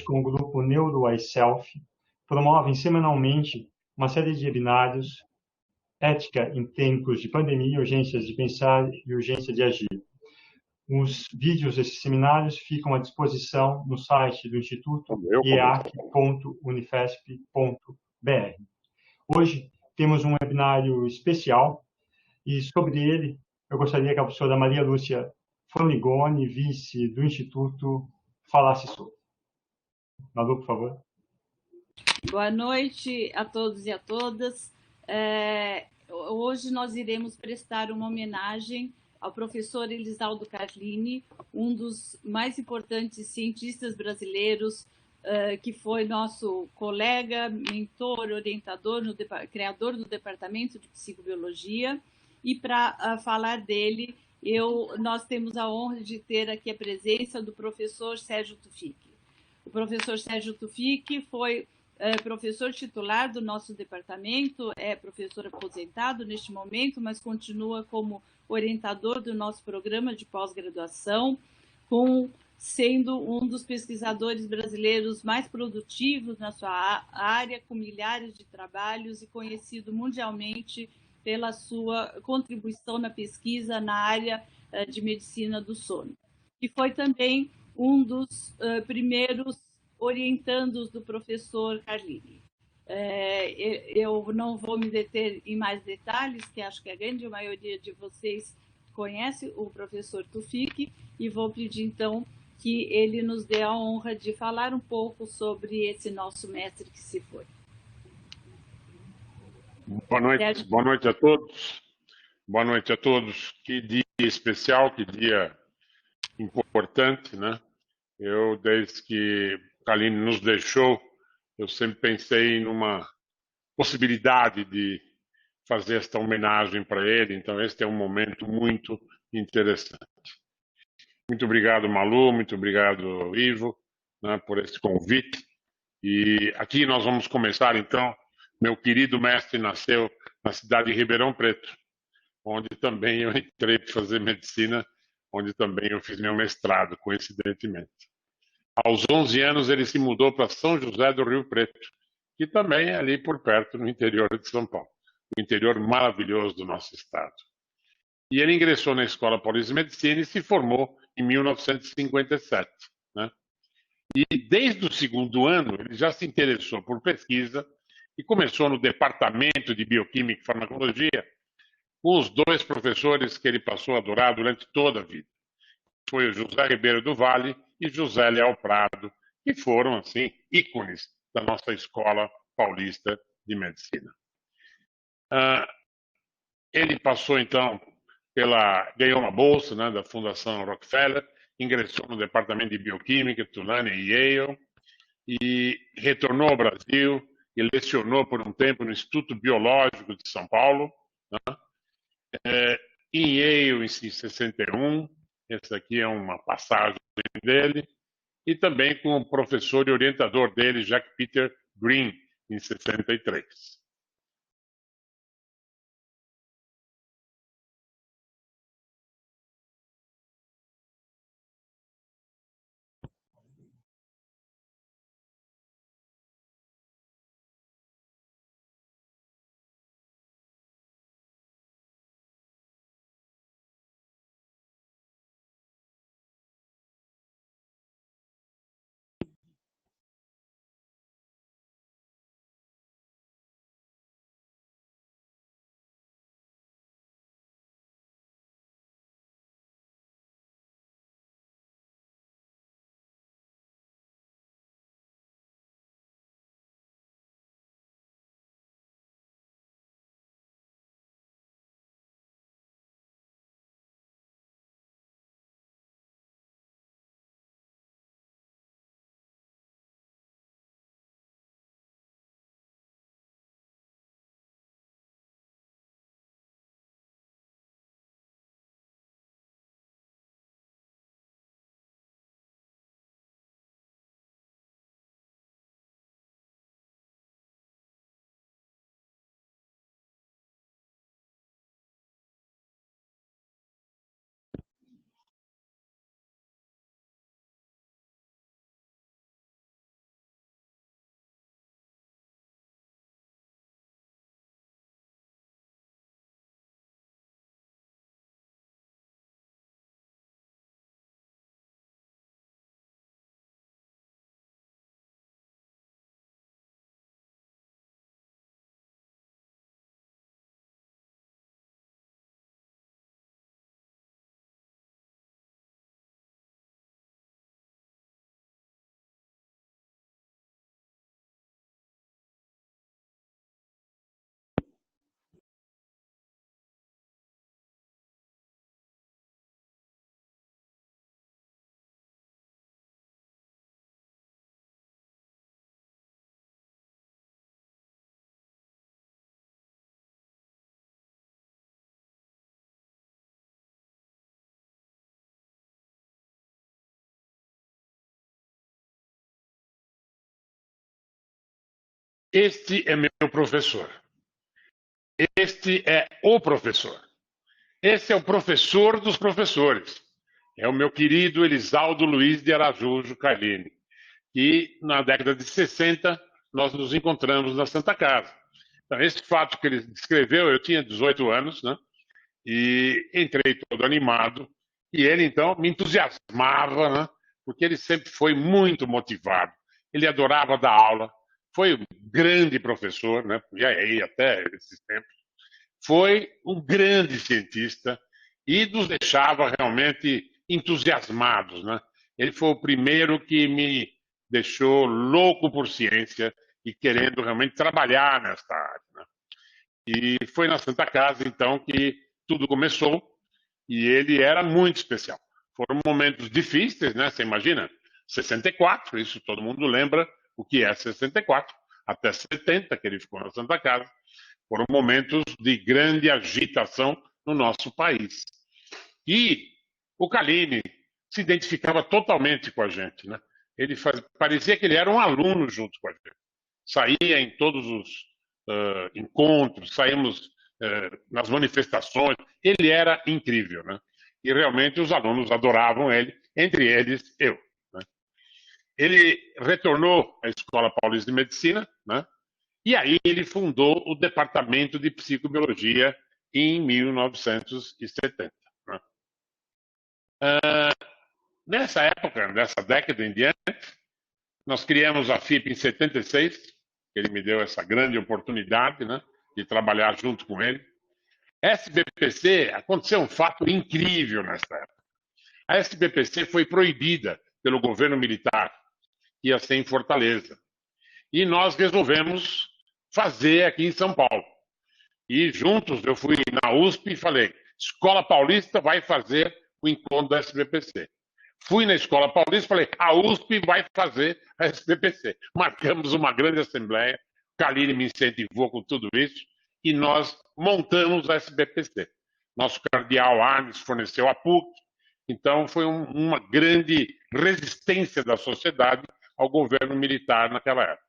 com o grupo Neuro iSelf, promovem semanalmente uma série de webinários, ética em tempos de pandemia, urgências de pensar e urgência de agir. Os vídeos desses seminários ficam à disposição no site do Instituto eac.unifesp.br. Hoje temos um webinário especial e sobre ele eu gostaria que a professora Maria Lúcia Formigoni, vice do Instituto, falasse sobre. Malu, por favor. Boa noite a todos e a todas. Hoje nós iremos prestar uma homenagem ao professor Elisaldo Carlini, um dos mais importantes cientistas brasileiros, que foi nosso colega, mentor, orientador, criador do Departamento de Psicobiologia. E para falar dele, nós temos a honra de ter aqui a presença do professor Sérgio Tufik. O professor Sérgio Tufik foi professor titular do nosso departamento, é professor aposentado neste momento, mas continua como orientador do nosso programa de pós-graduação, sendo um dos pesquisadores brasileiros mais produtivos na sua área, com milhares de trabalhos e conhecido mundialmente pela sua contribuição na pesquisa na área de medicina do sono. E foi também um dos primeiros orientandos do professor Carlini. Eu não vou me deter em mais detalhes, que acho que a grande maioria de vocês conhece o professor Tufik, e vou pedir, então, que ele nos dê a honra de falar um pouco sobre esse nosso mestre que se foi. Boa noite a todos. Boa noite a todos. Que dia especial, que dia importante, né? Desde que Carlini nos deixou, eu sempre pensei numa possibilidade de fazer esta homenagem para ele, então este é um momento muito interessante. Muito obrigado, Malu, muito obrigado, Ivo, né, por esse convite. E aqui nós vamos começar, então. Meu querido mestre nasceu na cidade de Ribeirão Preto, onde também eu entrei para fazer medicina, onde também eu fiz meu mestrado, coincidentemente. Aos 11 anos, ele se mudou para São José do Rio Preto, que também é ali por perto, no interior de São Paulo, o interior maravilhoso do nosso estado. E ele ingressou na Escola Paulista de Medicina e se formou em 1957. Né? E desde o segundo ano, ele já se interessou por pesquisa e começou no Departamento de Bioquímica e Farmacologia com os dois professores que ele passou a adorar durante toda a vida. Foi o José Ribeiro do Vale e José Leal Prado, que foram, assim, ícones da nossa Escola Paulista de Medicina. Ele passou, então, ganhou uma bolsa, né, da Fundação Rockefeller, ingressou no Departamento de Bioquímica, Tulane e Yale, e retornou ao Brasil e lecionou por um tempo no Instituto Biológico de São Paulo, né? Em Yale, em 61, essa aqui é uma passagem dele, e também com o professor e orientador dele, Jacques Peter Green, em 63. Este é meu professor. Este é o professor. Esse é o professor dos professores. É o meu querido Elisaldo Luiz de Araújo Carlini, que na década de 60 nós nos encontramos na Santa Casa. Então, esse fato que ele descreveu, eu tinha 18 anos, né? E entrei todo animado, e ele então me entusiasmava, né? Porque ele sempre foi muito motivado, ele adorava dar aula, foi um grande professor, né? E aí, até esses tempos, foi um grande cientista e nos deixava realmente entusiasmados, né? Ele foi o primeiro que me deixou louco por ciência e querendo realmente trabalhar nesta área, né? E foi na Santa Casa, então, que tudo começou, e ele era muito especial. Foram momentos difíceis, né? Você imagina? 64, isso todo mundo lembra o que é 64, até 70, que ele ficou na Santa Casa. Foram momentos de grande agitação no nosso país. E o Carlini se identificava totalmente com a gente, né? Parecia que ele era um aluno junto com a gente. Saía em todos os encontros, saímos nas manifestações. Ele era incrível, né? E realmente os alunos adoravam ele, entre eles eu, né? Ele retornou à Escola Paulista de Medicina, né? E aí ele fundou o Departamento de Psicobiologia em 1970. Né? Nessa época, nessa década em diante, nós criamos a FIP em 76, ele me deu essa grande oportunidade, né, de trabalhar junto com ele. SBPC, aconteceu um fato incrível nessa época. A SBPC foi proibida pelo governo militar, que ia ser em Fortaleza. E nós resolvemos fazer aqui em São Paulo. E juntos eu fui na USP e falei, Escola Paulista vai fazer o encontro da SBPC. Fui na Escola Paulista e falei, a USP vai fazer a SBPC. Marcamos uma grande assembleia, Carlini me incentivou com tudo isso, e nós montamos a SBPC. Nosso cardeal Arnes forneceu a PUC, então foi uma grande resistência da sociedade ao governo militar naquela época.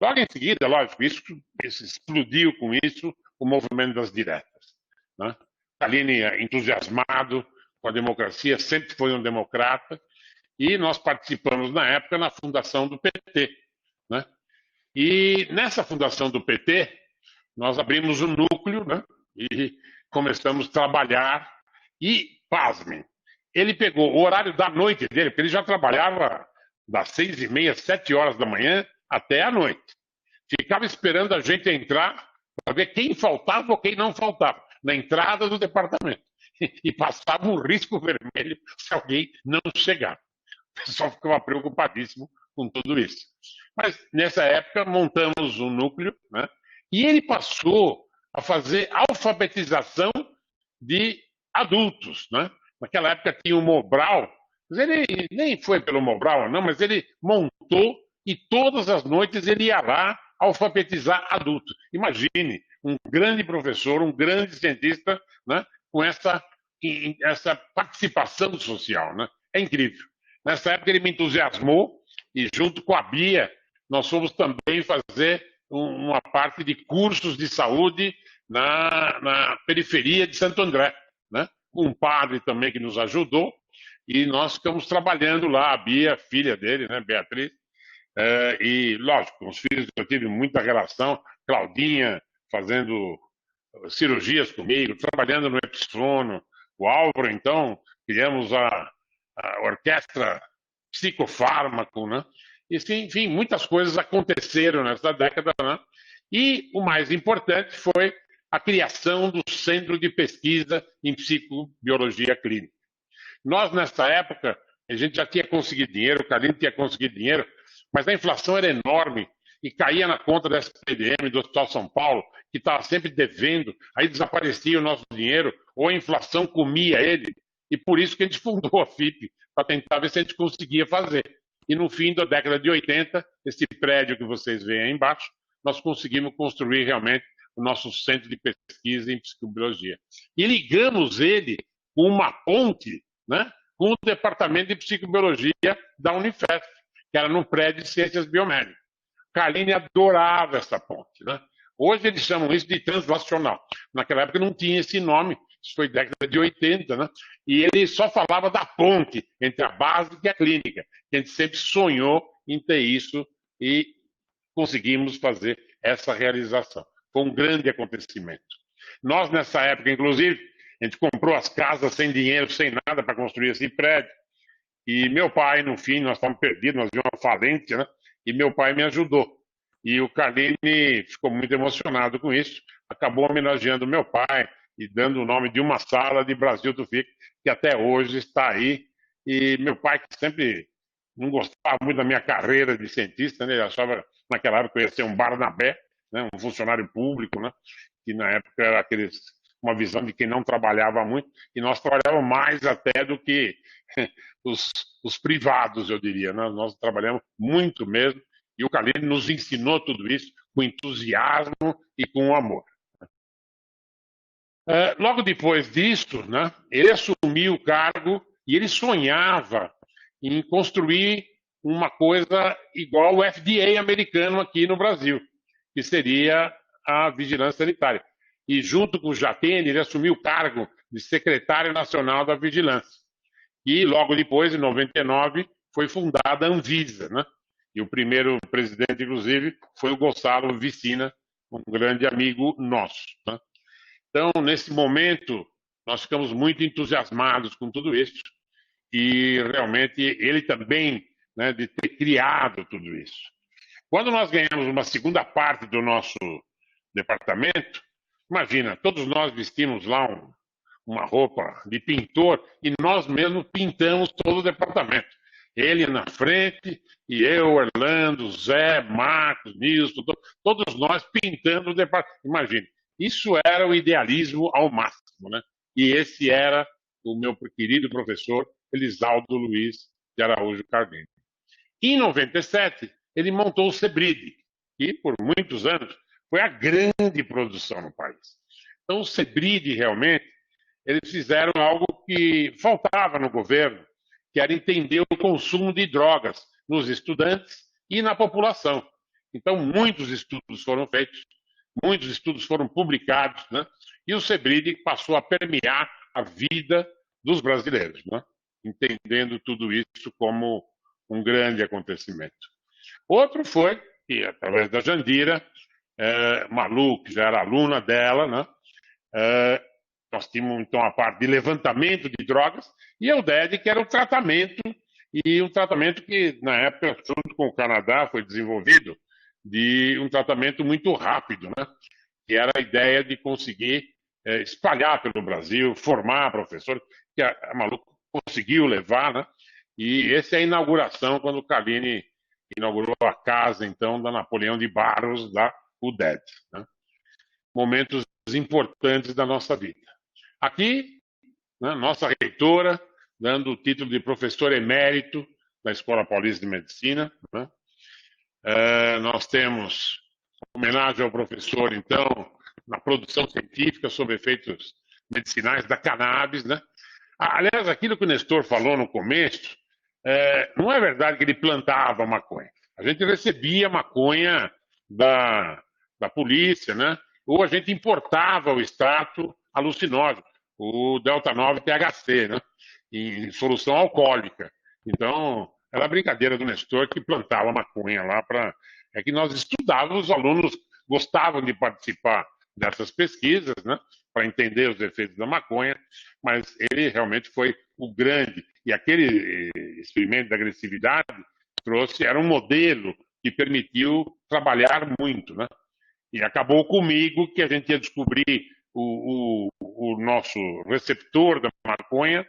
Logo em seguida, lógico, isso explodiu com isso o movimento das diretas, né? Carlini, entusiasmado com a democracia, sempre foi um democrata, e nós participamos na época na fundação do PT, né? E nessa fundação do PT, nós abrimos um núcleo, né? E começamos a trabalhar, e, pasmem, ele pegou o horário da noite dele, porque ele já trabalhava das 6h30, 7 horas da manhã, até a noite. Ficava esperando a gente entrar para ver quem faltava ou quem não faltava, na entrada do departamento. E passava um risco vermelho se alguém não chegar. O pessoal ficava preocupadíssimo com tudo isso. Mas nessa época montamos um núcleo, né? E ele passou a fazer alfabetização de adultos, né? Naquela época tinha o Mobral, mas ele nem foi pelo Mobral, não, mas ele montou e todas as noites ele ia lá alfabetizar adultos. Imagine, um grande professor, um grande cientista, né, com essa participação social, né? É incrível. Nessa época ele me entusiasmou e junto com a Bia nós fomos também fazer uma parte de cursos de saúde na periferia de Santo André, né? Com um padre também que nos ajudou, e nós ficamos trabalhando lá, a Bia, filha dele, né, Beatriz, e lógico, com os filhos eu tive muita relação, Claudinha fazendo cirurgias comigo, trabalhando no Episono, o Álvaro, então, criamos a orquestra psicofármaco, né? E, enfim, muitas coisas aconteceram nessa década, né? E o mais importante foi a criação do Centro de Pesquisa em Psicobiologia Clínica. Nós, nessa época, a gente já tinha conseguido dinheiro, o Carlini tinha conseguido dinheiro, mas a inflação era enorme e caía na conta da SPDM, do Hospital São Paulo, que estava sempre devendo, aí desaparecia o nosso dinheiro, ou a inflação comia ele, e por isso que a gente fundou a FIP, para tentar ver se a gente conseguia fazer. E no fim da década de 80, esse prédio que vocês veem aí embaixo, nós conseguimos construir realmente o nosso centro de pesquisa em psicobiologia. E ligamos ele com uma ponte, né, com o departamento de psicobiologia da Unifesp, que era no prédio de ciências biomédicas. Carlini adorava essa ponte, né? Hoje eles chamam isso de translacional. Naquela época não tinha esse nome, isso foi década de 80, né? E ele só falava da ponte entre a básica e a clínica. A gente sempre sonhou em ter isso e conseguimos fazer essa realização. Foi um grande acontecimento. Nós, nessa época, inclusive, a gente comprou as casas sem dinheiro, sem nada para construir esse prédio. E meu pai, no fim, nós estávamos perdidos, nós vimos uma falência, né? E meu pai me ajudou. E o Carlini ficou muito emocionado com isso, acabou homenageando meu pai e dando o nome de uma sala de Brasil do FIC, que até hoje está aí. E meu pai, que sempre não gostava muito da minha carreira de cientista, né? Ele achava, naquela época, que eu ia ser um Barnabé, né? Um funcionário público, né? Que na época era uma visão de quem não trabalhava muito, e nós trabalhávamos mais até do que os privados, eu diria. Nós trabalhamos muito mesmo, e o Carlini nos ensinou tudo isso com entusiasmo e com amor. Logo depois disso, né, ele assumiu o cargo e ele sonhava em construir uma coisa igual ao FDA americano aqui no Brasil, que seria a vigilância sanitária. E junto com o Jatene, ele assumiu o cargo de secretário nacional da vigilância. E logo depois, em 99, foi fundada a Anvisa, né? E o primeiro presidente, inclusive, foi o Gonçalo Vicina, um grande amigo nosso, né? Então, nesse momento, nós ficamos muito entusiasmados com tudo isso. E realmente ele também, né, de ter criado tudo isso. Quando nós ganhamos uma segunda parte do nosso departamento, imagina, todos nós vestimos lá uma roupa de pintor e nós mesmos pintamos todo o departamento. Ele na frente e eu, Orlando, Zé, Marcos, Nilson, todos nós pintando o departamento. Imagine, isso era o idealismo ao máximo, né? E esse era o meu querido professor Elisaldo Luiz de Araújo Carlini. Em 97, ele montou o Sebride, que por muitos anos foi a grande produção no país. Então, o Sebride, realmente, eles fizeram algo que faltava no governo, que era entender o consumo de drogas nos estudantes e na população. Então, muitos estudos foram feitos, muitos estudos foram publicados, né? E o Sebride passou a permear a vida dos brasileiros, né? Entendendo tudo isso como um grande acontecimento. Outro foi que, através da Jandira, Malu, que já era aluna dela, né? Nós tínhamos, então, a parte de levantamento de drogas e a UDED, que era o tratamento, e um tratamento que, na época, junto com o Canadá, foi desenvolvido de um tratamento muito rápido, né? Que era a ideia de conseguir espalhar pelo Brasil, formar professores, que a Malu conseguiu levar, né? E essa é a inauguração, quando o Carlini inaugurou a casa, então, da Napoleão de Barros, da UDED, né? Momentos importantes da nossa vida. Aqui, né, nossa reitora, dando o título de professor emérito da Escola Paulista de Medicina, né? Nós temos homenagem ao professor, então, na produção científica sobre efeitos medicinais da cannabis, né? Aliás, aquilo que o Nestor falou no começo, não é verdade que ele plantava maconha. A gente recebia maconha da polícia, né? Ou a gente importava o extrato alucinógeno, o Delta 9 THC, né? Em solução alcoólica. Então, era a brincadeira do Nestor que plantava maconha lá para... É que nós estudávamos, os alunos gostavam de participar dessas pesquisas, né? Para entender os efeitos da maconha, mas ele realmente foi o grande. E aquele experimento de agressividade era um modelo que permitiu trabalhar muito, né? E acabou comigo que a gente ia descobrir o nosso receptor da maconha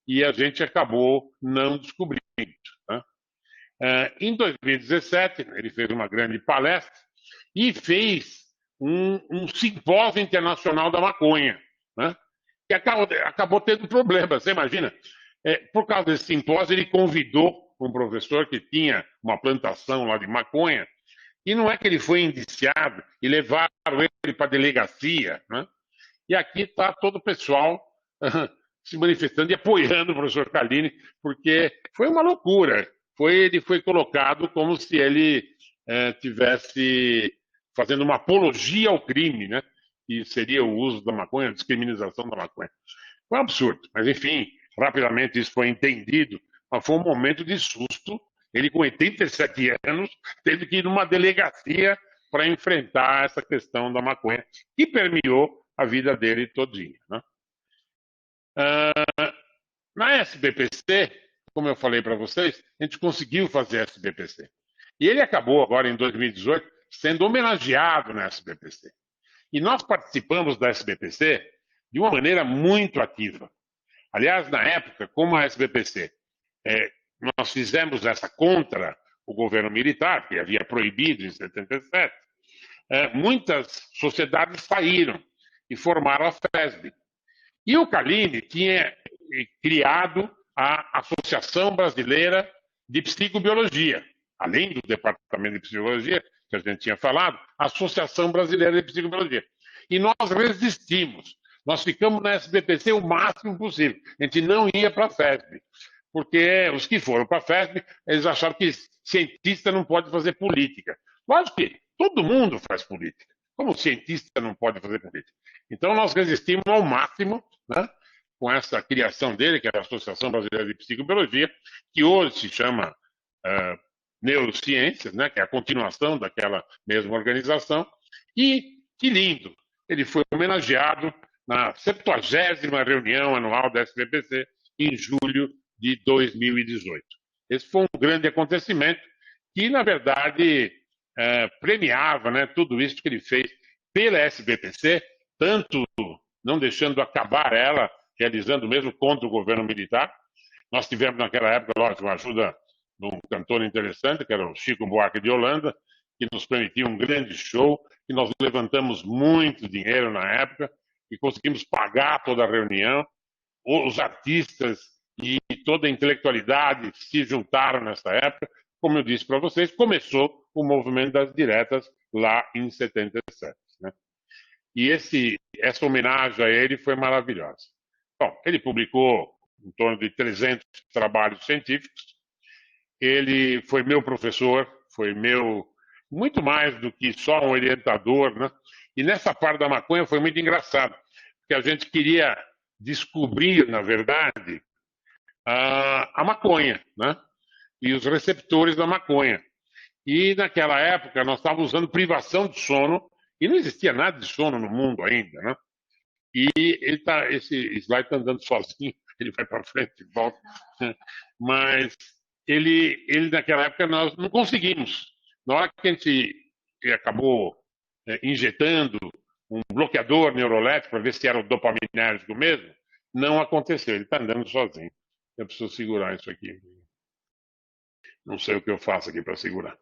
e a gente acabou não descobrindo, né? Em 2017, ele fez uma grande palestra e fez um simpósio internacional da maconha, né? Que acabou tendo problema, você imagina? Por causa desse simpósio, ele convidou um professor que tinha uma plantação lá de maconha, e não é que ele foi indiciado e levaram ele para a delegacia, né? E aqui está todo o pessoal se manifestando e apoiando o professor Carlini, porque foi uma loucura. Ele foi colocado como se ele tivesse fazendo uma apologia ao crime, né? Que seria o uso da maconha, a descriminalização da maconha. Foi um absurdo, mas enfim, rapidamente isso foi entendido, mas foi um momento de susto. Ele, com 87 anos, teve que ir numa delegacia para enfrentar essa questão da maconha, que permeou a vida dele todinha, né? Na SBPC, como eu falei para vocês, a gente conseguiu fazer a SBPC. E ele acabou agora, em 2018, sendo homenageado na SBPC. E nós participamos da SBPC de uma maneira muito ativa. Aliás, na época, como a SBPC, nós fizemos essa contra o governo militar, que havia proibido em 77, muitas sociedades saíram e formaram a FESB. E o Calini tinha criado a Associação Brasileira de Psicobiologia, além do Departamento de Psicologia, que a gente tinha falado, a Associação Brasileira de Psicobiologia. E nós resistimos. Nós ficamos na SBPC o máximo possível. A gente não ia para a FESB, porque os que foram para a FESB, eles acharam que cientista não pode fazer política. Lógico que todo mundo faz política. Como cientista não pode fazer política? Então nós resistimos ao máximo, né, com essa criação dele, que é a Associação Brasileira de Psicobiologia, que hoje se chama Neurociências, né, que é a continuação daquela mesma organização. E que lindo! Ele foi homenageado na 70ª reunião anual da SBPC em julho de 2018. Esse foi um grande acontecimento que, na verdade, premiava, né, tudo isso que ele fez pela SBPC, tanto não deixando acabar ela, realizando mesmo contra o governo militar. Nós tivemos naquela época, lógico, a ajuda de um cantor interessante, que era o Chico Buarque de Holanda, que nos permitiu um grande show, e nós levantamos muito dinheiro na época e conseguimos pagar toda a reunião. Os artistas e toda a intelectualidade se juntaram nessa época. Como eu disse para vocês, começou o movimento das diretas lá em 77. Né? E essa homenagem a ele foi maravilhosa. Bom, ele publicou em torno de 300 trabalhos científicos. Ele foi meu professor, foi meu, muito mais do que só um orientador, né? E nessa parte da maconha foi muito engraçado, porque a gente queria descobrir, na verdade, a maconha, né? E os receptores da maconha. E naquela época nós estávamos usando privação de sono, e não existia nada de sono no mundo ainda, né? E esse slide está andando sozinho, ele vai para frente e volta. Mas ele naquela época nós não conseguimos. Na hora que a gente acabou injetando um bloqueador neurolético para ver se era o dopaminérgico mesmo, não aconteceu. Ele está andando sozinho. Eu preciso segurar isso aqui. Não sei o que eu faço aqui para segurar.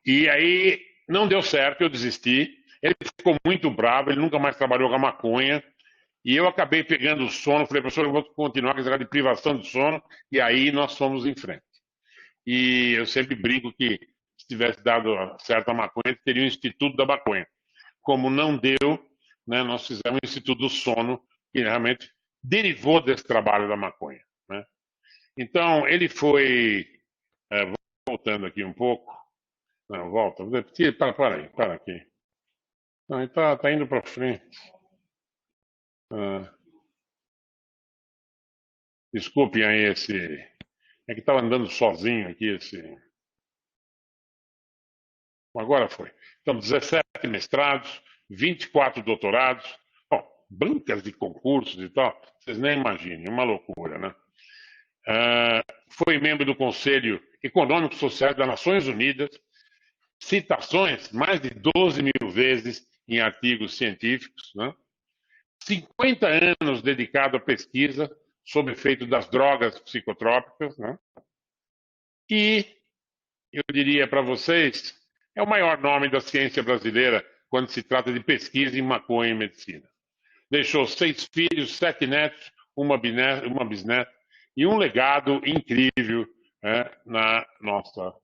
E aí não deu certo, eu desisti. Ele ficou muito bravo, ele nunca mais trabalhou com a maconha. E eu acabei pegando o sono, falei, professor, eu vou continuar com esse negócio de privação de sono, e aí nós fomos em frente. E eu sempre brinco que se tivesse dado certa maconha, teria o Instituto da Maconha. Como não deu, né, nós fizemos o Instituto do Sono, que realmente derivou desse trabalho da maconha. Né? Então, ele foi, voltando aqui um pouco, não, volta, para aqui. Não, ele está indo para frente. Desculpem aí esse... É que estava andando sozinho aqui esse... Agora foi. Então, 17 mestrados, 24 doutorados, bancas de concursos e tal, vocês nem imaginem, uma loucura, né? Foi membro do Conselho Econômico e Social das Nações Unidas, citações mais de 12 mil vezes em artigos científicos, né? 50 anos dedicado à pesquisa sobre o efeito das drogas psicotrópicas, né? E eu diria para vocês, é o maior nome da ciência brasileira quando se trata de pesquisa em maconha e medicina. Deixou 6 filhos, 7 netos, uma bisneta e um legado incrível na nossa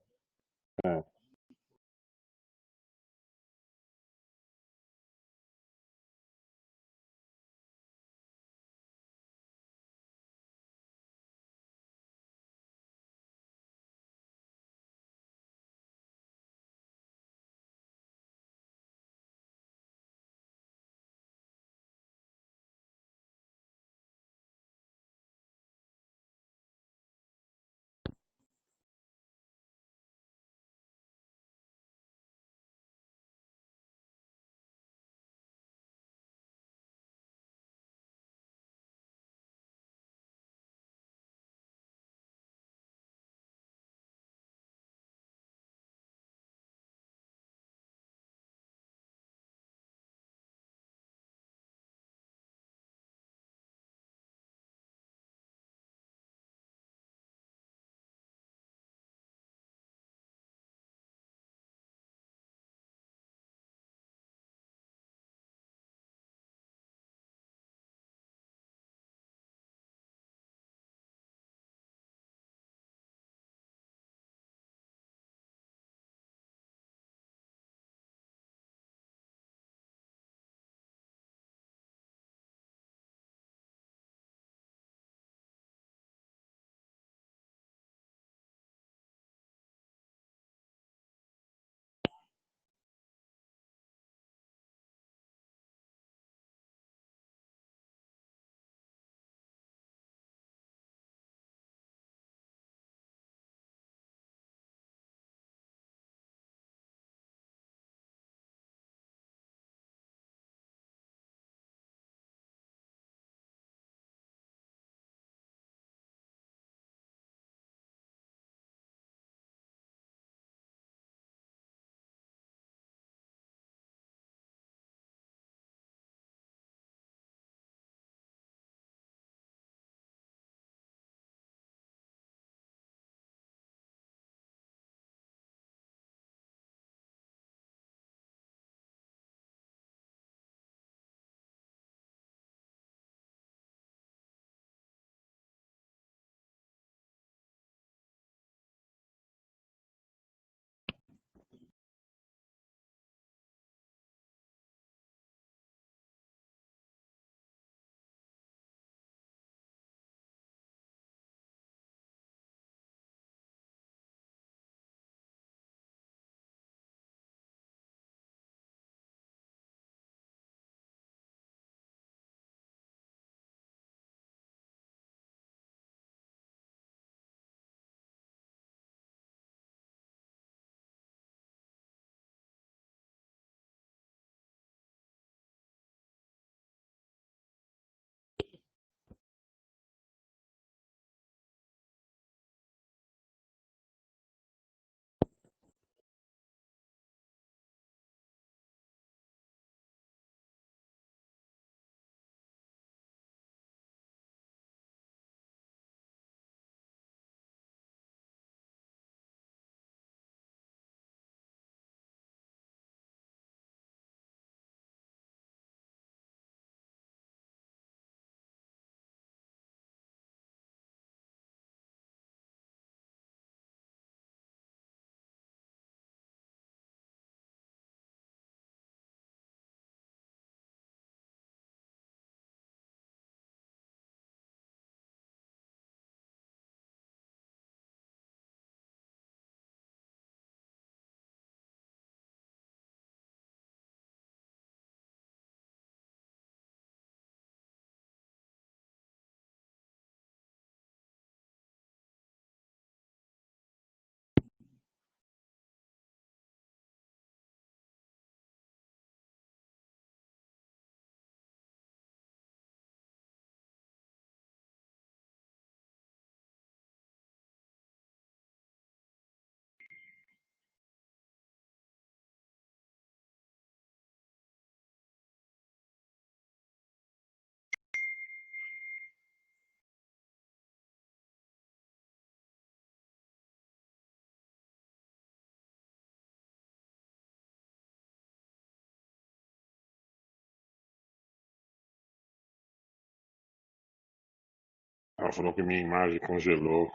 Ela falou que minha imagem congelou.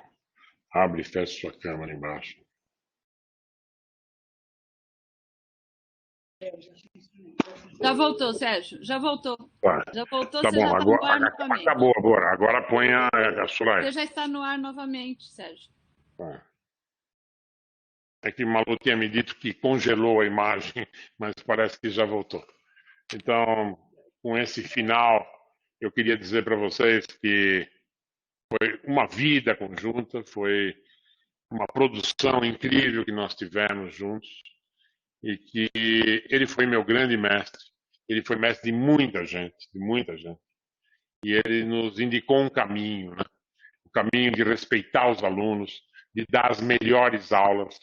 Abre e fecha sua câmera embaixo. Já voltou, Sérgio. Já voltou. Tá, Já voltou, tá você já bom. está no ar novamente. Acabou agora. Agora põe a Soraya. Você já está no ar novamente, Sérgio. Tá. É que o Malu tinha me dito que congelou a imagem, mas parece que já voltou. Então, com esse final, eu queria dizer para vocês que foi uma vida conjunta, foi uma produção incrível que nós tivemos juntos e que ele foi meu grande mestre. Ele foi mestre de muita gente, de muita gente. E ele nos indicou um caminho, né? O caminho de respeitar os alunos, de dar as melhores aulas.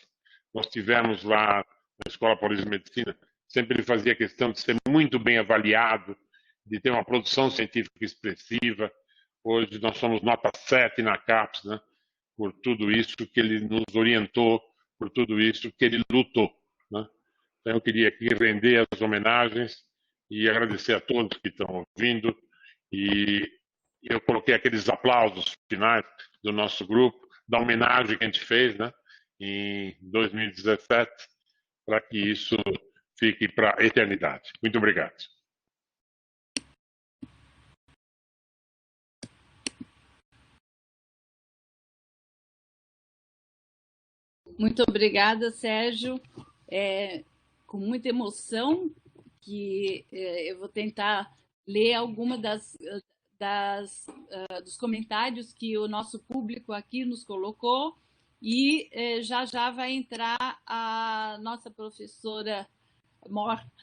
Nós tivemos lá na Escola Paulista de Medicina, sempre ele fazia questão de ser muito bem avaliado, de ter uma produção científica expressiva. Hoje nós somos nota 7 na CAPES, né? Por tudo isso que ele nos orientou, por tudo isso que ele lutou, né? Então eu queria aqui render as homenagens e agradecer a todos que estão ouvindo. E eu coloquei aqueles aplausos finais do nosso grupo, da homenagem que a gente fez, né, em 2017, para que isso fique para a eternidade. Muito obrigado. Muito obrigada, Sérgio. Com muita emoção que eu vou tentar ler alguma dos comentários que o nosso público aqui nos colocou e já vai entrar a nossa professora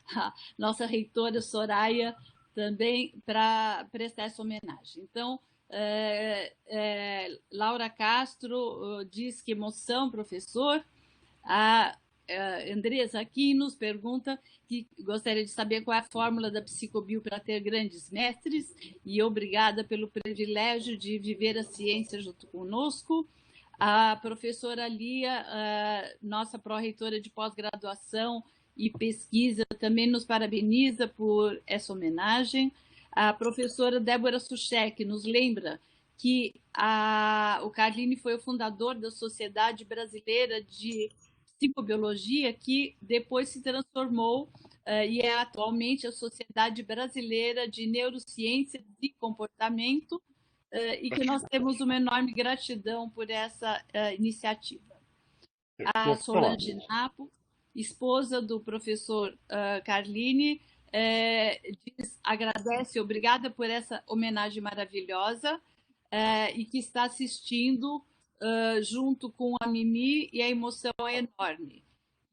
a nossa reitora Soraya também para prestar essa homenagem. Então, Laura Castro diz que emoção, professor. A Andresa aqui nos pergunta que gostaria de saber qual é a fórmula da Psicobio para ter grandes mestres e obrigada pelo privilégio de viver a ciência junto conosco. A professora Lia, nossa pró-reitora de pós-graduação e pesquisa, também nos parabeniza por essa homenagem. A professora Débora Suchek nos lembra que o Carlini foi o fundador da Sociedade Brasileira de Psicobiologia, que depois se transformou e é atualmente a Sociedade Brasileira de Neurociência e Comportamento, e que nós temos uma enorme gratidão por essa iniciativa. A Solange Napo, esposa do professor Carlini, agradece, obrigada por essa homenagem maravilhosa, e que está assistindo junto com a Mimi, e a emoção é enorme.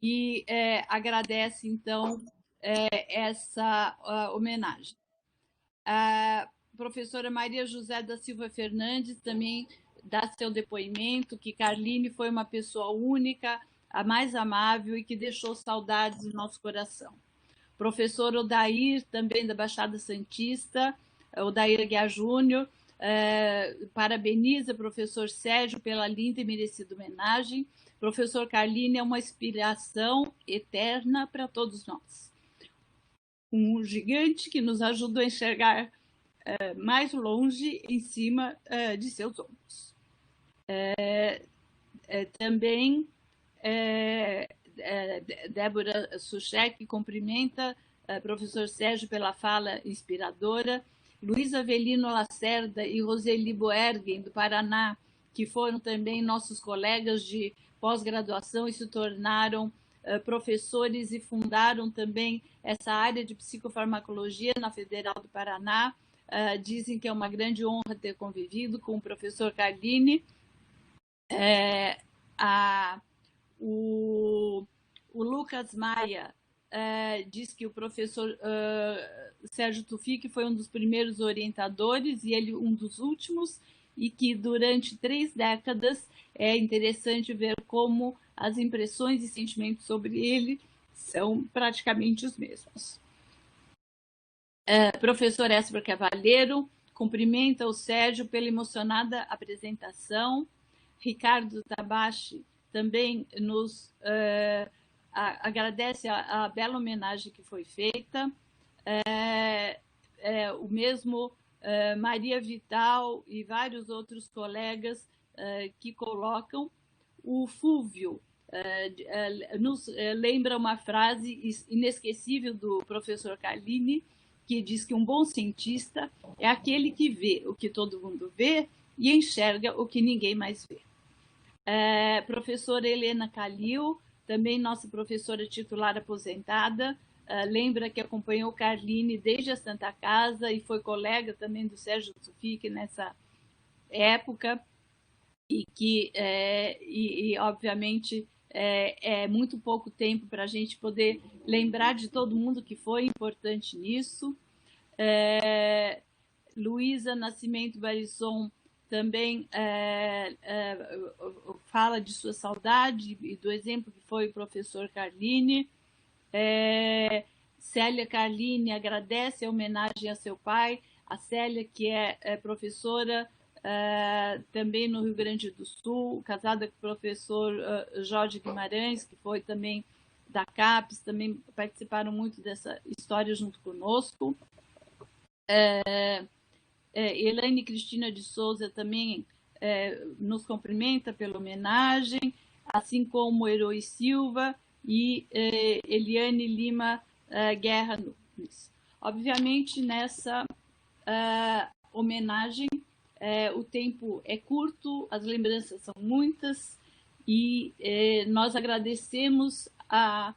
E agradece, então, essa homenagem. A professora Maria José da Silva Fernandes também dá seu depoimento, que Carlini foi uma pessoa única, a mais amável e que deixou saudades no nosso coração. Professor Odair, também da Baixada Santista, Odair Guiar Júnior, parabeniza o professor Sérgio pela linda e merecida homenagem. Professor Carlini é uma inspiração eterna para todos nós. Um gigante que nos ajudou a enxergar mais longe em cima de seus ombros. Também Débora Suchek cumprimenta professor Sérgio pela fala inspiradora. Luiz Avelino Lacerda e Roseli Boergen, do Paraná, que foram também nossos colegas de pós-graduação e se tornaram professores e fundaram também essa área de psicofarmacologia na Federal do Paraná. Dizem que é uma grande honra ter convivido com o professor Carlini. O Lucas Maia diz que o professor Sérgio Tufik foi um dos primeiros orientadores e ele um dos últimos, e que durante 3 décadas é interessante ver como as impressões e sentimentos sobre ele são praticamente os mesmos. Professor Esper Cavalheiro cumprimenta o Sérgio pela emocionada apresentação. Ricardo Tabachi também nos agradece a bela homenagem que foi feita. O mesmo Maria Vital e vários outros colegas que colocam. O Fúvio nos lembra uma frase inesquecível do professor Carlini, que diz que um bom cientista é aquele que vê o que todo mundo vê e enxerga o que ninguém mais vê. Professora Helena Calil, também nossa professora titular aposentada, lembra que acompanhou Carlini desde a Santa Casa e foi colega também do Sérgio Tufik nessa época, e que, obviamente, é muito pouco tempo para a gente poder lembrar de todo mundo que foi importante nisso. Luísa Nascimento Barisson também fala de sua saudade e do exemplo que foi o professor Carlini. Célia Carlini agradece a homenagem a seu pai, a Célia, que é professora também no Rio Grande do Sul, casada com o professor Jorge Guimarães, que foi também da CAPES, também participaram muito dessa história junto conosco. Elaine Cristina de Souza também nos cumprimenta pela homenagem, assim como Heroi Silva e Eliane Lima Guerra Nunes. Obviamente, nessa homenagem, o tempo é curto, as lembranças são muitas, e nós agradecemos a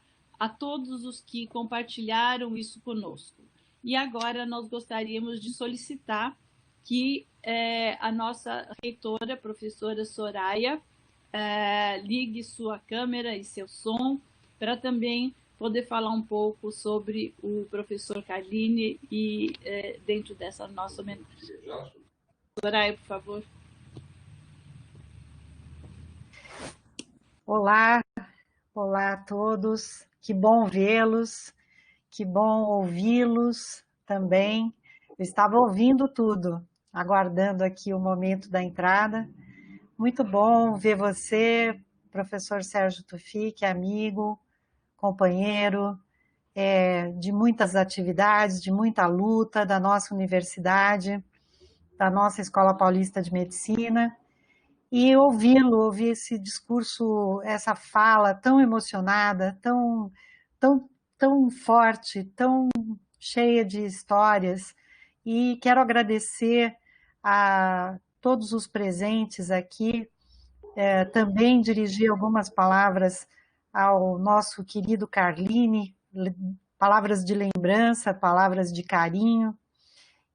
todos os que compartilharam isso conosco. E agora nós gostaríamos de solicitar que a nossa reitora, a professora Soraya, ligue sua câmera e seu som para também poder falar um pouco sobre o professor Carlini e dentro dessa nossa homenagem. Soraya, por favor. Olá a todos, que bom vê-los, que bom ouvi-los também. Eu estava ouvindo tudo, aguardando aqui o momento da entrada. Muito bom ver você, professor Sérgio Tufik, amigo, companheiro, de muitas atividades, de muita luta da nossa universidade, da nossa Escola Paulista de Medicina, e ouvir esse discurso, essa fala tão emocionada, tão forte, tão cheia de histórias, e quero agradecer a todos os presentes aqui, também dirigir algumas palavras ao nosso querido Carlini, palavras de lembrança, palavras de carinho,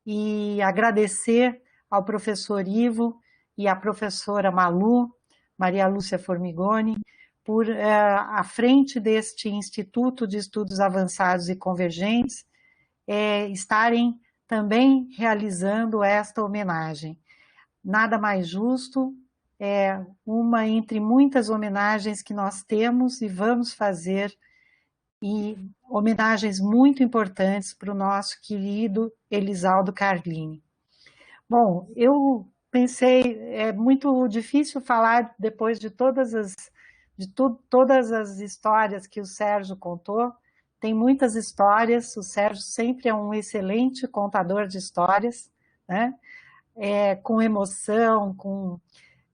e agradecer ao professor Ivo e à professora Malu, Maria Lúcia Formigoni, por, à frente deste Instituto de Estudos Avançados e Convergentes, estarem também realizando esta homenagem. Nada mais justo, uma entre muitas homenagens que nós temos e vamos fazer, e homenagens muito importantes para o nosso querido Elisaldo Carlini. Bom, eu pensei, é muito difícil falar depois de todas as histórias que o Sérgio contou. Tem muitas histórias, o Sérgio sempre é um excelente contador de histórias, né? Com emoção,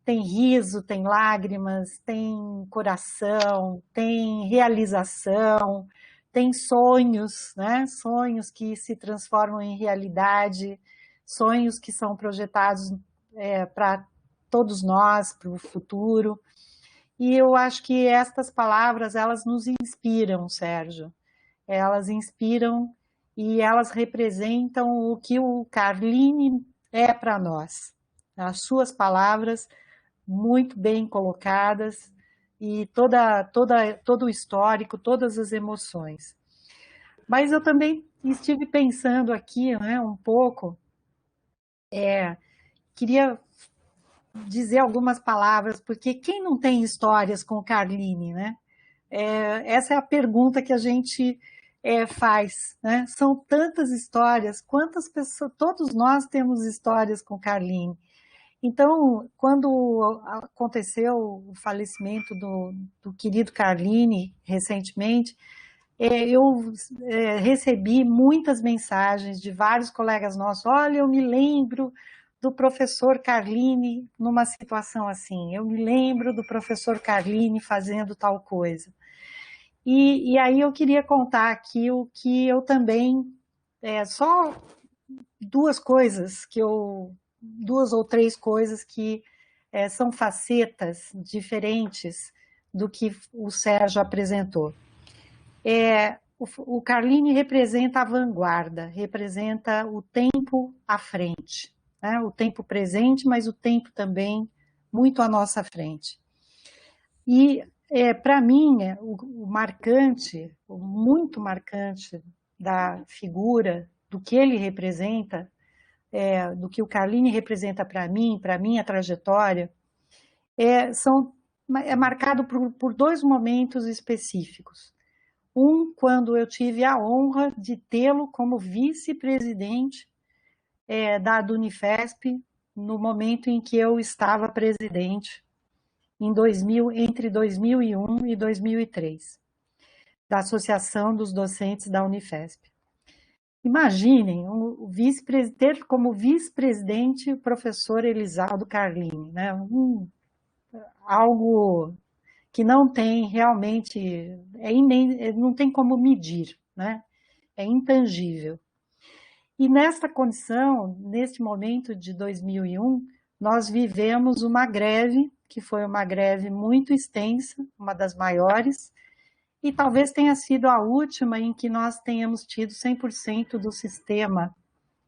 tem riso, tem lágrimas, tem coração, tem realização, tem sonhos, né? Sonhos que se transformam em realidade, sonhos que são projetados para todos nós, para o futuro. E eu acho que estas palavras, elas nos inspiram, Sérgio. Elas inspiram e elas representam o que o Carlini é para nós. As suas palavras muito bem colocadas e todo o histórico, todas as emoções. Mas eu também estive pensando aqui, né, um pouco, queria dizer algumas palavras, porque quem não tem histórias com o Carlini, né? Essa é a pergunta que a gente faz, né? São tantas histórias, quantas pessoas, todos nós temos histórias com o Carlini. Então, quando aconteceu o falecimento do querido Carlini, recentemente, eu recebi muitas mensagens de vários colegas nossos. Olha, eu me lembro do professor Carline numa situação assim, eu me lembro do professor Carline fazendo tal coisa. E aí eu queria contar aqui o que eu também, só duas ou três coisas que são facetas diferentes do que o Sérgio apresentou. O Carline representa a vanguarda, representa o tempo à frente, né? O tempo presente, mas o tempo também muito à nossa frente. E, para mim, o marcante, o muito marcante da figura, do que ele representa, do que o Carline representa para mim, para a minha trajetória, é marcado por dois momentos específicos. Um, quando eu tive a honra de tê-lo como vice-presidente da Unifesp, no momento em que eu estava presidente, entre 2001 e 2003, da Associação dos Docentes da Unifesp. Imaginem ter como vice-presidente o professor Elisaldo Carline, né? Algo que não tem realmente, não tem como medir, né? É intangível. E nesta condição, neste momento de 2001, nós vivemos uma greve, que foi uma greve muito extensa, uma das maiores, e talvez tenha sido a última em que nós tenhamos tido 100% do sistema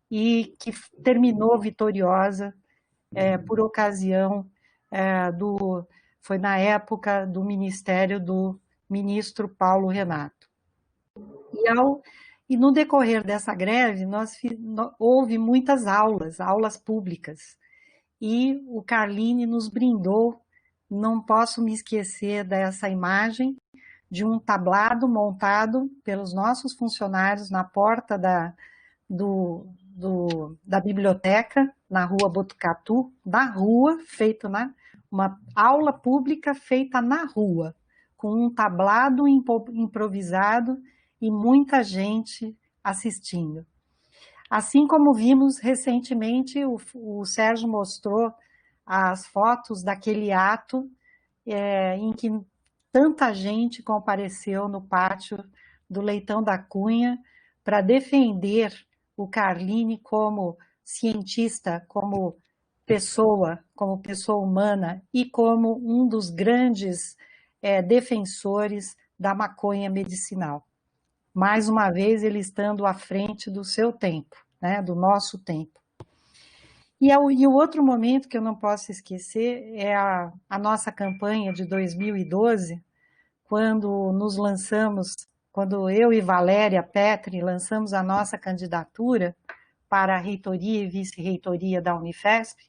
e que terminou vitoriosa por ocasião foi na época do ministério do ministro Paulo Renato. E no decorrer dessa greve, houve muitas aulas públicas, e o Carline nos brindou, não posso me esquecer dessa imagem, de um tablado montado pelos nossos funcionários na porta da biblioteca, na rua Botucatu, uma aula pública feita na rua, com um tablado improvisado e muita gente assistindo. Assim como vimos recentemente, o Sérgio mostrou as fotos daquele ato em que tanta gente compareceu no pátio do Leitão da Cunha para defender o Carline como cientista, como pessoa humana e como um dos grandes defensores da maconha medicinal. Mais uma vez, ele estando à frente do seu tempo, né, do nosso tempo. E o outro momento que eu não posso esquecer é a nossa campanha de 2012, quando quando eu e Valéria Petri lançamos a nossa candidatura para a reitoria e vice-reitoria da Unifesp,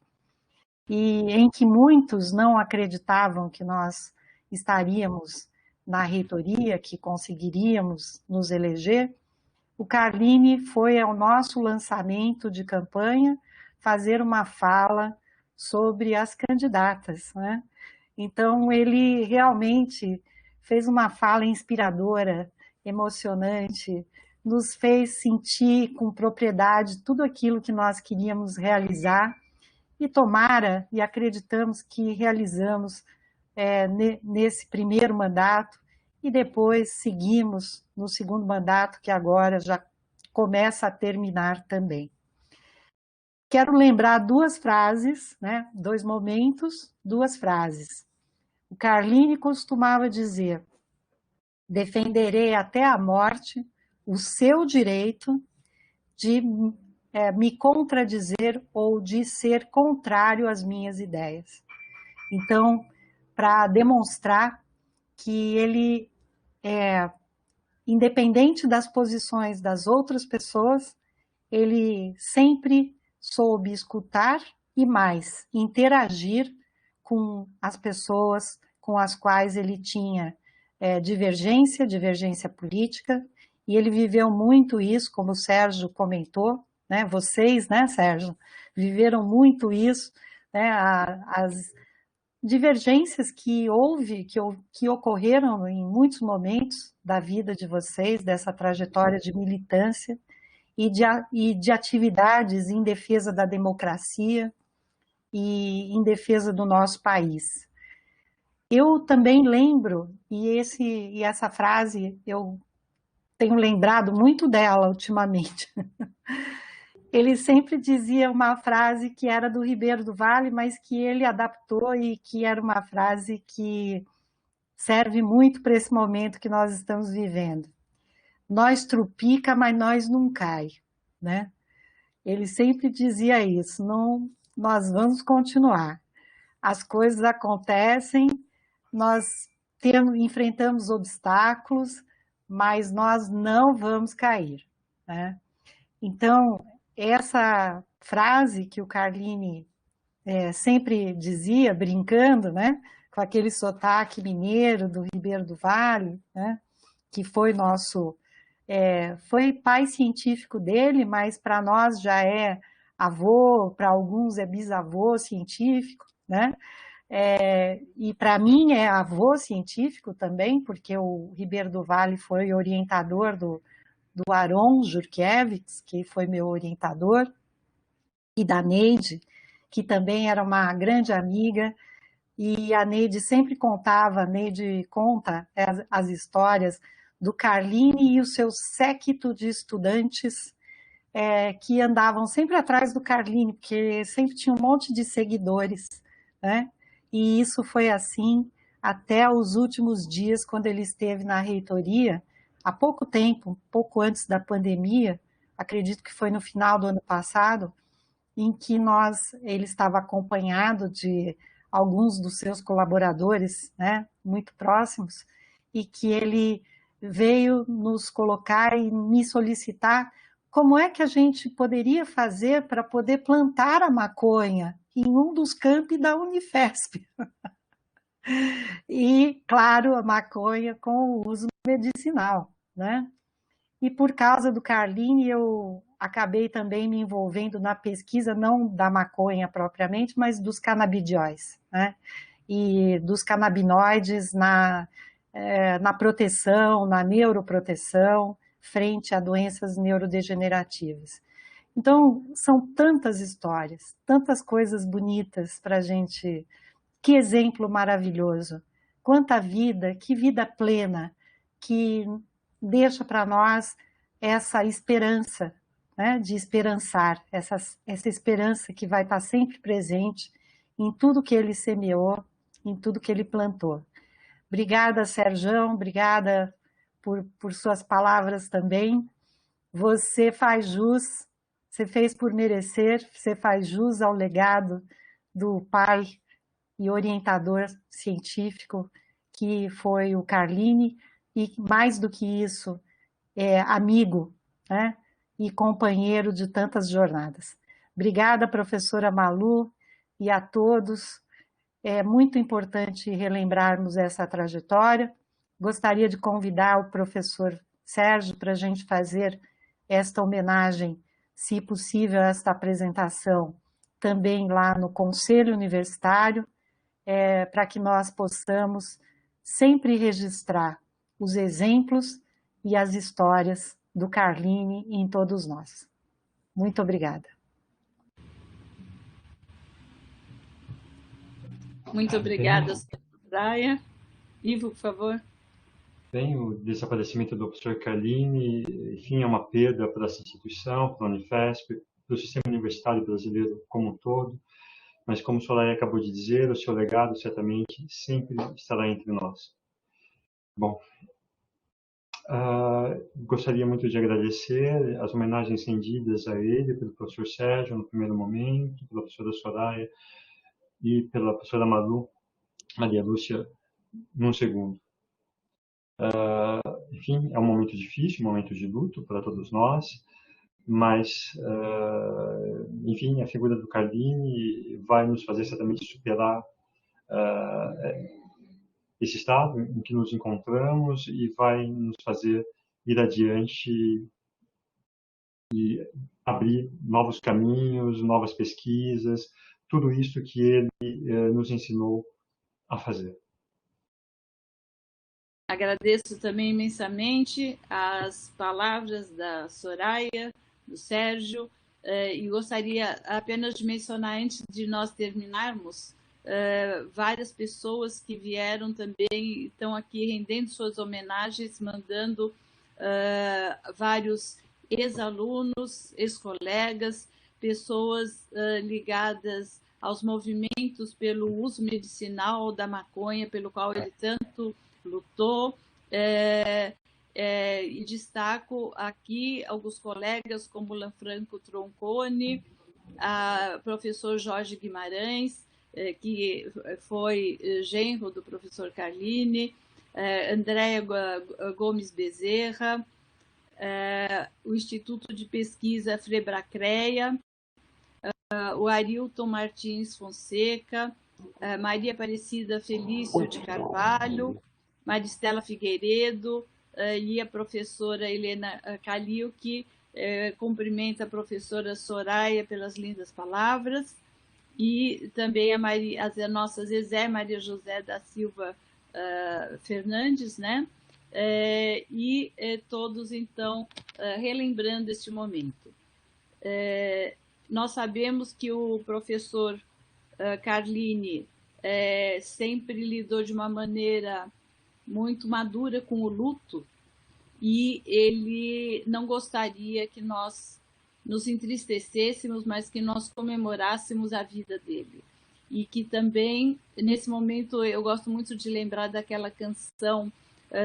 e em que muitos não acreditavam que nós estaríamos na reitoria, que conseguiríamos nos eleger, o Carline foi ao nosso lançamento de campanha fazer uma fala sobre as candidatas, né? Então, ele realmente fez uma fala inspiradora, emocionante, nos fez sentir com propriedade tudo aquilo que nós queríamos realizar, e tomara, e acreditamos que realizamos nesse primeiro mandato, e depois seguimos no segundo mandato, que agora já começa a terminar também. Quero lembrar duas frases, né? Dois momentos, duas frases. O Carline costumava dizer: defenderei até a morte o seu direito de me contradizer ou de ser contrário às minhas ideias. Então, para demonstrar que ele, independente das posições das outras pessoas, ele sempre soube escutar e mais, interagir com as pessoas com as quais ele tinha divergência política, e ele viveu muito isso, como o Sérgio comentou, né? Vocês, né, Sérgio, viveram muito isso, né? divergências que houve, que ocorreram em muitos momentos da vida de vocês, dessa trajetória de militância e de atividades em defesa da democracia e em defesa do nosso país. Eu também lembro, e essa frase eu tenho lembrado muito dela ultimamente. Ele sempre dizia uma frase que era do Ribeiro do Vale, mas que ele adaptou e que era uma frase que serve muito para esse momento que nós estamos vivendo. Nós trupica, mas nós não cai, né? Ele sempre dizia isso, não, nós vamos continuar. As coisas acontecem, nós enfrentamos obstáculos, mas nós não vamos cair, né? Então, essa frase que o Carlini sempre dizia, brincando, né, com aquele sotaque mineiro do Ribeiro do Vale, né, que foi foi pai científico dele, mas para nós já é avô, para alguns é bisavô científico, né? E para mim é avô científico também, porque o Ribeiro do Vale foi orientador do Aron Jurkiewicz, que foi meu orientador, e da Neide, que também era uma grande amiga, e a Neide sempre contava, a Neide conta as histórias do Carlini e o seu séquito de estudantes que andavam sempre atrás do Carlini, porque sempre tinha um monte de seguidores, né? E isso foi assim até os últimos dias, quando ele esteve na reitoria, há pouco tempo, pouco antes da pandemia, acredito que foi no final do ano passado, em que ele estava acompanhado de alguns dos seus colaboradores, né, muito próximos, e que ele veio nos colocar e me solicitar como é que a gente poderia fazer para poder plantar a maconha em um dos campi da Unifesp. E, claro, a maconha com o uso medicinal, né? E por causa do Carlini, eu acabei também me envolvendo na pesquisa, não da maconha propriamente, mas dos canabidióis, né? E dos canabinoides na proteção, na neuroproteção, frente a doenças neurodegenerativas. Então, são tantas histórias, tantas coisas bonitas para a gente. Que exemplo maravilhoso! Quanta vida, que vida plena, que deixa para nós essa esperança, né, de esperançar, essa esperança que vai estar sempre presente em tudo que ele semeou, em tudo que ele plantou. Obrigada, Serjão, obrigada por suas palavras também. Você faz jus, você fez por merecer, você faz jus ao legado do pai e orientador científico que foi o Carlini, e mais do que isso, amigo, né, e companheiro de tantas jornadas. Obrigada, professora Malu, e a todos. É muito importante relembrarmos essa trajetória. Gostaria de convidar o professor Sérgio para a gente fazer esta homenagem, se possível, esta apresentação, também lá no Conselho Universitário, para que nós possamos sempre registrar os exemplos e as histórias do Carlini em todos nós. Muito obrigada. Muito obrigada, Soraya. Ivo, por favor. Bem, o desaparecimento do professor Carlini, enfim, é uma perda para essa instituição, para a Unifesp, para o sistema universitário brasileiro como um todo, mas como o Soraya acabou de dizer, o seu legado certamente sempre estará entre nós. Bom, gostaria muito de agradecer as homenagens rendidas a ele pelo professor Sérgio no primeiro momento, pela professora Soraya e pela professora Maria Lúcia num segundo. Enfim, é um momento difícil, um momento de luto para todos nós, mas, enfim, a figura do Carlini vai nos fazer certamente superar esse estado em que nos encontramos e vai nos fazer ir adiante e abrir novos caminhos, novas pesquisas, tudo isso que ele nos ensinou a fazer. Agradeço também imensamente as palavras da Soraya, do Sérgio, e gostaria apenas de mencionar, antes de nós terminarmos, várias pessoas que vieram também, estão aqui rendendo suas homenagens, mandando vários ex-alunos, ex-colegas, pessoas ligadas aos movimentos pelo uso medicinal da maconha, pelo qual ele tanto lutou, e destaco aqui alguns colegas como Lanfranco Troncone, o professor Jorge Guimarães, que foi genro do professor Carlini, Andréa Gomes Bezerra, o Instituto de Pesquisa Frebracreia, o Arilton Martins Fonseca, Maria Aparecida Felício de Carvalho, Maristela Figueiredo e a professora Helena Calil, que cumprimenta a professora Soraya pelas lindas palavras, e também as nossas Zezé Maria José da Silva Fernandes, né? E todos, então, relembrando este momento. Nós sabemos que o professor Carlini sempre lidou de uma maneira muito madura com o luto, e ele não gostaria que nós nos entristecêssemos, mas que nós comemorássemos a vida dele. E que também, nesse momento, eu gosto muito de lembrar daquela canção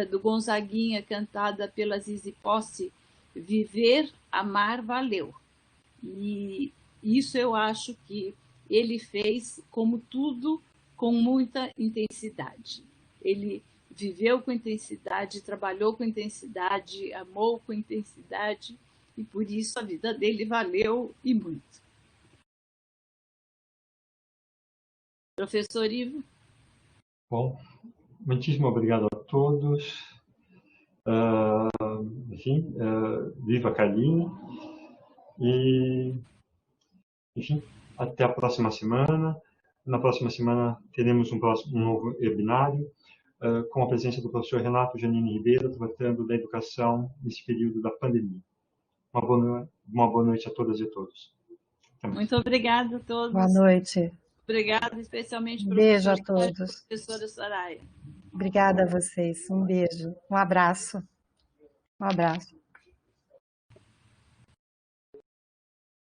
do Gonzaguinha, cantada pela Zizi Posse, Viver, Amar, Valeu. E isso eu acho que ele fez, como tudo, com muita intensidade. Ele viveu com intensidade, trabalhou com intensidade, amou com intensidade, e por isso a vida dele valeu e muito. Professor Ivo? Bom, muitíssimo obrigado a todos. Enfim, viva Carlini. E, enfim, até a próxima semana. Na próxima semana teremos um novo webinário, com a presença do professor Renato Janine Ribeiro, tratando da educação nesse período da pandemia. Uma boa noite a todas e a todos. Muito obrigada a todos. Boa noite. Obrigada especialmente para beijo a todos. Professora Soraya. Obrigada a vocês. Um beijo. Um abraço. Um abraço.